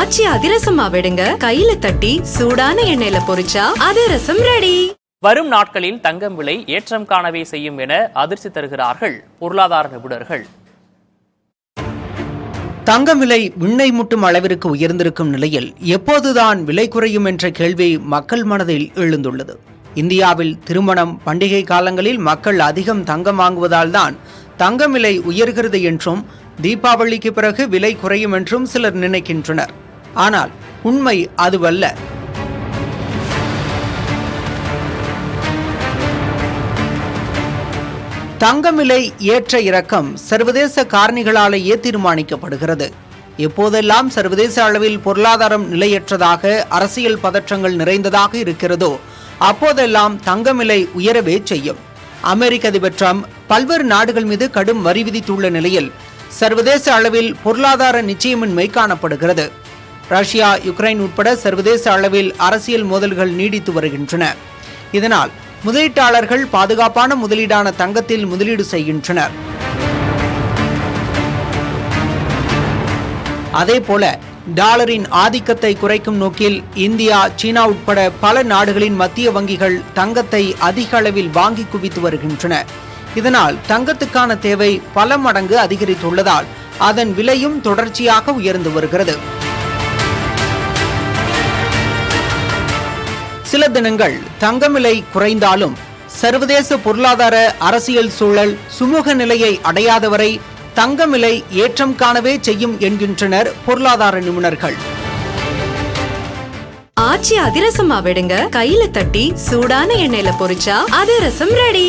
ஆச்சி அதிரசமா விடுங்க, கையில தட்டி சூடான எண்ணெயில பொரிச்சா அதிரசம் ரெடி. வரும் நாட்களில் தங்கம் விலை ஏற்றம் காணவே செய்யும் என அதிர்ச்சி தருகிறார்கள் பொருளாதார நிபுணர்கள். தங்கம் விலை விண்ணை முட்டும் அளவிற்கு உயர்ந்திருக்கும் நிலையில் எப்போதுதான் விலை குறையும் என்ற கேள்வி மக்கள் மனதில் எழுந்துள்ளது. இந்தியாவில் திருமணம், பண்டிகை காலங்களில் மக்கள் அதிகம் தங்கம் வாங்குவதால் தான் தங்கம் விலை உயர்கிறது என்றும், தீபாவளிக்கு பிறகு விலை குறையும் என்றும் சிலர் நினைக்கின்றனர். ஆனால் உண்மை அதுவல்ல. தங்கம் விலை ஏற்ற இறக்கம் சர்வதேச காரணிகளாலேயே தீர்மானிக்கப்படுகிறது. எப்போதெல்லாம் சர்வதேச அளவில் பொருளாதாரம் நிலையற்றதாக, அரசியல் பதற்றங்கள் நிறைந்ததாக இருக்கிறதோ அப்போதெல்லாம் தங்கம் விலை உயரவே செய்யும். அமெரிக்க அதிபர் டிரம்ப் பல்வேறு நாடுகள் மீது கடும் வரி விதித்துள்ள நிலையில் சர்வதேச அளவில் பொருளாதார நிச்சயமின்மை காணப்படுகிறது. ரஷ்யா, யுக்ரைன் உட்பட சர்வதேச அளவில் அரசியல் மோதல்கள் நீடித்து வருகின்றன. இதனால் முதலீட்டாளர்கள் பாதுகாப்பான முதலீடான தங்கத்தில் முதலீடு செய்கின்றனர். அதேபோல டாலரின் ஆதிக்கத்தை குறைக்கும் நோக்கில் இந்தியா, சீனா உட்பட பல நாடுகளின் மத்திய வங்கிகள் தங்கத்தை அதிக அளவில் வாங்கி குவித்து வருகின்றன. இதனால் தங்கத்துக்கான தேவை பல மடங்கு அதிகரித்துள்ளதால் அதன் விலையும் தொடர்ச்சியாக உயர்ந்து வருகிறது. சில தினங்கள் தங்கம் விலை குறைந்தாலும் சர்வதேச பொருளாதார அரசியல் சூழல் சுமூக நிலையை அடையாதவரை தங்கம் விலை ஏற்றம் காணவே செய்யும் என்கின்றனர் பொருளாதார நிபுணர்கள். ஆச்சி அதிரசமா விடுங்க, கையில தட்டி சூடான எண்ணெயில பொரிச்சா அதிரசம் ரெடி.